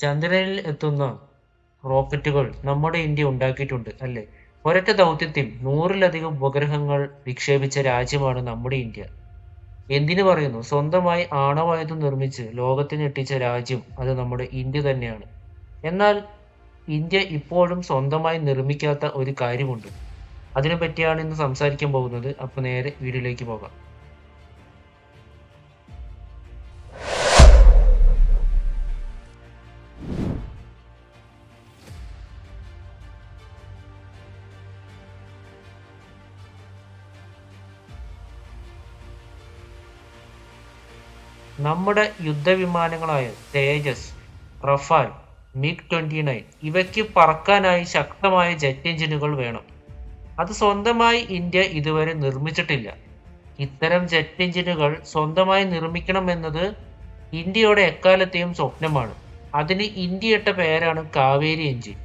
ചന്ദ്രനിൽ എത്തുന്ന റോക്കറ്റുകൾ നമ്മുടെ ഇന്ത്യ ഉണ്ടാക്കിയിട്ടുണ്ട് അല്ലേ? ഒരൊറ്റ ദൗത്യത്തിൽ 100-ലധികം ഉപഗ്രഹങ്ങൾ വിക്ഷേപിച്ച രാജ്യമാണ് നമ്മുടെ ഇന്ത്യ. എന്തിനു പറയുന്നു? സ്വന്തമായി ആണവായുധം നിർമ്മിച്ച് ലോകത്തെ ഞെട്ടിച്ച രാജ്യം അത് നമ്മുടെ ഇന്ത്യ തന്നെയാണ്. എന്നാൽ ഇന്ത്യ ഇപ്പോഴും സ്വന്തമായി നിർമ്മിക്കാത്ത ഒരു കാര്യമുണ്ട്. അതിനെപ്പറ്റിയാണ് ഇന്ന് സംസാരിക്കാൻ പോകുന്നത്. അപ്പോൾ നേരെ വീഡിയോയിലേക്ക് പോകാം. നമ്മുടെ യുദ്ധവിമാനങ്ങളായ തേജസ്, റഫാൽ, MiG-29 ഇവയ്ക്ക് പറക്കാനായി ശക്തമായ ജെറ്റ് എഞ്ചിനുകൾ വേണം. അത് സ്വന്തമായി ഇന്ത്യ ഇതുവരെ നിർമ്മിച്ചിട്ടില്ല. ഇത്തരം ജെറ്റ് എഞ്ചിനുകൾ സ്വന്തമായി നിർമ്മിക്കണമെന്നത് ഇന്ത്യയുടെ എക്കാലത്തെയും സ്വപ്നമാണ്. അതിന് ഇന്ത്യ ഇട്ട പേരാണ് കാവേരി എഞ്ചിൻ.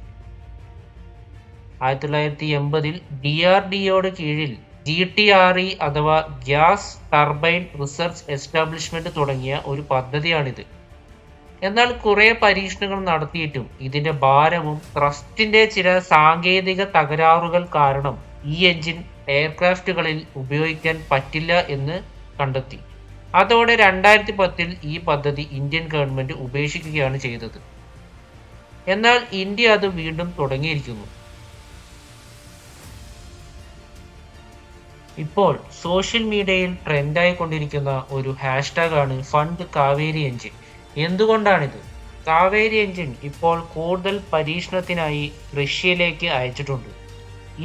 1980-ൽ DRDOയുടെ കീഴിൽ GTRE അഥവാ ഗ്യാസ് ടർബൈൻ റിസർച്ച് എസ്റ്റാബ്ലിഷ്മെന്റ് തുടങ്ങിയ ഒരു പദ്ധതിയാണിത്. എന്നാൽ കുറെ പരീക്ഷണങ്ങൾ നടത്തിയിട്ടും ഇതിന്റെ ഭാരവും ത്രസ്റ്റിന്റെ ചില സാങ്കേതിക തകരാറുകൾ കാരണം ഈ എഞ്ചിൻ എയർക്രാഫ്റ്റുകളിൽ ഉപയോഗിക്കാൻ പറ്റില്ല എന്ന് കണ്ടെത്തി. അതോടെ 2010-ൽ ഈ പദ്ധതി ഇന്ത്യൻ ഗവൺമെന്റ് ഉപേക്ഷിക്കുകയാണ് ചെയ്തത്. എന്നാൽ ഇന്ത്യ അത് വീണ്ടും തുടങ്ങിയിരിക്കുന്നു. ഇപ്പോൾ സോഷ്യൽ മീഡിയയിൽ ട്രെൻഡായി കൊണ്ടിരിക്കുന്ന ഒരു ഹാഷ്ടാഗ് ആണ് ഫണ്ട് കാവേരി എഞ്ചിൻ. എന്തുകൊണ്ടാണിത്? കാവേരി എഞ്ചിൻ ഇപ്പോൾ കൂടുതൽ പരീക്ഷണത്തിനായി റഷ്യയിലേക്ക് അയച്ചിട്ടുണ്ട്.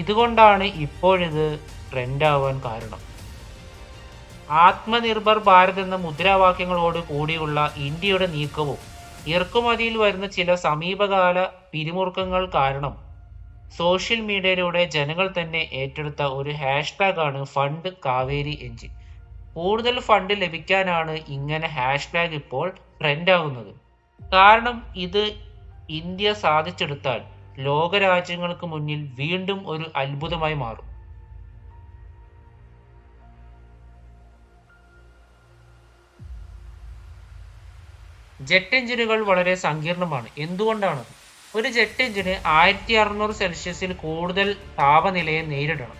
ഇതുകൊണ്ടാണ് ഇപ്പോഴിത് ട്രെൻഡാവാൻ കാരണം. ആത്മനിർഭർ ഭാരത് എന്ന മുദ്രാവാക്യങ്ങളോട് കൂടിയുള്ള ഇന്ത്യയുടെ നീക്കവും ഇറക്കുമതിയിൽ വരുന്ന ചില സമീപകാല പിരിമുറുക്കങ്ങൾ കാരണം സോഷ്യൽ മീഡിയയിലൂടെ ജനങ്ങൾ തന്നെ ഏറ്റെടുത്ത ഒരു ഹാഷ്ടാഗ് ആണ് ഫണ്ട് കാവേരി എഞ്ചിൻ. കൂടുതൽ ഫണ്ട് ലഭിക്കാനാണ് ഇങ്ങനെ ഹാഷ്ടാഗ് ഇപ്പോൾ ട്രെൻഡാകുന്നത്. കാരണം ഇത് ഇന്ത്യ സാധിച്ചെടുത്താൽ ലോകരാജ്യങ്ങൾക്ക് മുന്നിൽ വീണ്ടും ഒരു അത്ഭുതമായി മാറും. ജെറ്റ് എഞ്ചിനുകൾ വളരെ സങ്കീർണമാണ്. എന്തുകൊണ്ടാണ്? ഒരു ജെറ്റ് എഞ്ചിന് 1600 സെൽഷ്യസിൽ കൂടുതൽ താപനിലയെ നേരിടണം.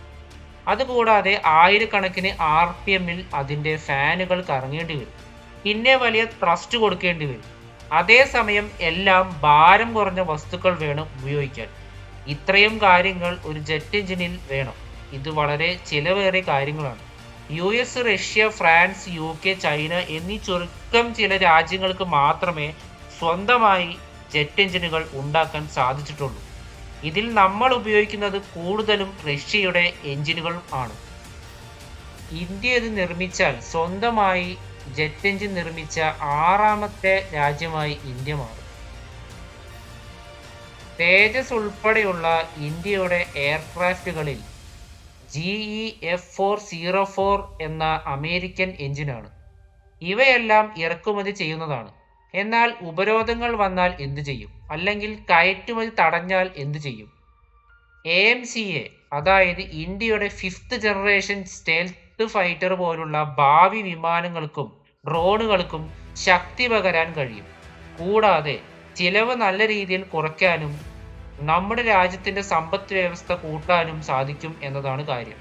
അതുകൂടാതെ ആയിരക്കണക്കിന് RPM-ൽ അതിൻ്റെ ഫാനുകൾ കറങ്ങേണ്ടി വരും. പിന്നെ വലിയ ത്രസ്റ്റ് കൊടുക്കേണ്ടി വരും. അതേസമയം എല്ലാം ഭാരം കുറഞ്ഞ വസ്തുക്കൾ വേണം ഉപയോഗിക്കാൻ. ഇത്രയും കാര്യങ്ങൾ ഒരു ജെറ്റ് എഞ്ചിനിൽ വേണം. ഇത് വളരെ ചിലവേറിയ കാര്യങ്ങളാണ്. US, Russia, France, UK, China എന്നീ ചുരുക്കം ചില രാജ്യങ്ങൾക്ക് മാത്രമേ സ്വന്തമായി ജെറ്റ് എഞ്ചിനുകൾ ഉണ്ടാക്കാൻ സാധിച്ചിട്ടുള്ളൂ. ഇതിൽ നമ്മൾ ഉപയോഗിക്കുന്നത് കൂടുതലും റഷ്യയുടെ എഞ്ചിനുകൾ ആണ്. ഇന്ത്യ ഇത് നിർമ്മിച്ചാൽ സ്വന്തമായി ജെറ്റ് എഞ്ചിൻ നിർമ്മിച്ച 6ാമത്തെ രാജ്യമായി ഇന്ത്യ മാറും. തേജസ് ഉൾപ്പെടെയുള്ള ഇന്ത്യയുടെ എയർക്രാഫ്റ്റുകളിൽ GE F404 എന്ന അമേരിക്കൻ എഞ്ചിനാണ്. ഇവയെല്ലാം ഇറക്കുമതി ചെയ്യുന്നതാണ്. എന്നാൽ ഉപരോധങ്ങൾ വന്നാൽ എന്തു ചെയ്യും? അല്ലെങ്കിൽ കയറ്റുമതി തടഞ്ഞാൽ എന്തു ചെയ്യും? AMCA അതായത് ഇന്ത്യയുടെ 5th ജനറേഷൻ സ്റ്റെൽത്ത് ഫൈറ്റർ പോലുള്ള ഭാവി വിമാനങ്ങൾക്കും ഡ്രോണുകൾക്കും ശക്തി പകരാൻ കഴിയും. കൂടാതെ ചിലവ് നല്ല രീതിയിൽ കുറയ്ക്കാനും നമ്മുടെ രാജ്യത്തിന്റെ സമ്പദ് വ്യവസ്ഥ കൂട്ടാനും സാധിക്കും എന്നതാണ് കാര്യം.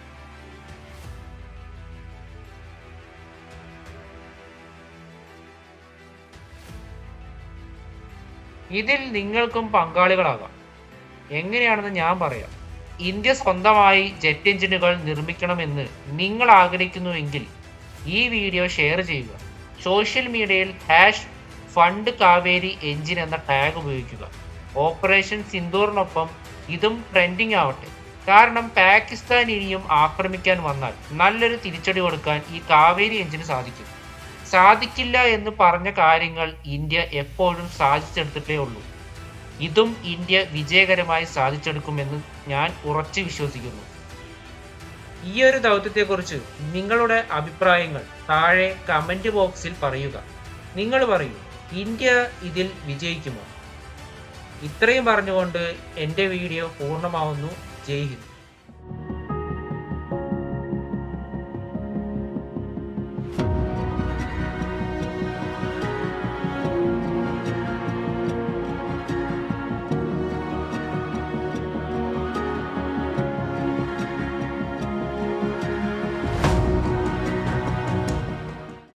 ഇതിൽ നിങ്ങൾക്കും പങ്കാളികളാകാം. എങ്ങനെയാണെന്ന് ഞാൻ പറയാം. ഇന്ത്യ സ്വന്തമായി ജെറ്റ് എഞ്ചിനുകൾ നിർമ്മിക്കണമെന്ന് നിങ്ങൾ ആഗ്രഹിക്കുന്നുവെങ്കിൽ ഈ വീഡിയോ ഷെയർ ചെയ്യുക. സോഷ്യൽ മീഡിയയിൽ ഫണ്ട് കാവേരി എഞ്ചിൻ എന്ന ടാഗ് ഉപയോഗിക്കുക. ഓപ്പറേഷൻ സിന്ദൂറിനൊപ്പം ഇതും ട്രെൻഡിങ് ആവട്ടെ. കാരണം പാകിസ്ഥാൻ ഇനിയും ആക്രമിക്കാൻ വന്നാൽ നല്ലൊരു തിരിച്ചടി കൊടുക്കാൻ ഈ കാവേരി എഞ്ചിന് സാധിക്കും. സാധിക്കില്ല എന്ന് പറഞ്ഞ കാര്യങ്ങൾ ഇന്ത്യ എപ്പോഴും സാധിച്ചെടുത്തിട്ടേ ഉള്ളൂ. ഇതും ഇന്ത്യ വിജയകരമായി സാധിച്ചെടുക്കുമെന്ന് ഞാൻ ഉറച്ചു വിശ്വസിക്കുന്നു. ഈ ഒരു ദൗത്യത്തെക്കുറിച്ച് നിങ്ങളുടെ അഭിപ്രായങ്ങൾ താഴെ കമന്റ് ബോക്സിൽ പറയുക. നിങ്ങൾ പറയൂ, ഇന്ത്യ ഇതിൽ വിജയിക്കുമോ? ഇത്രയും പറഞ്ഞുകൊണ്ട് എൻ്റെ വീഡിയോ പൂർണ്ണമാവുന്നു. ജയ് ഹിന്ദ്.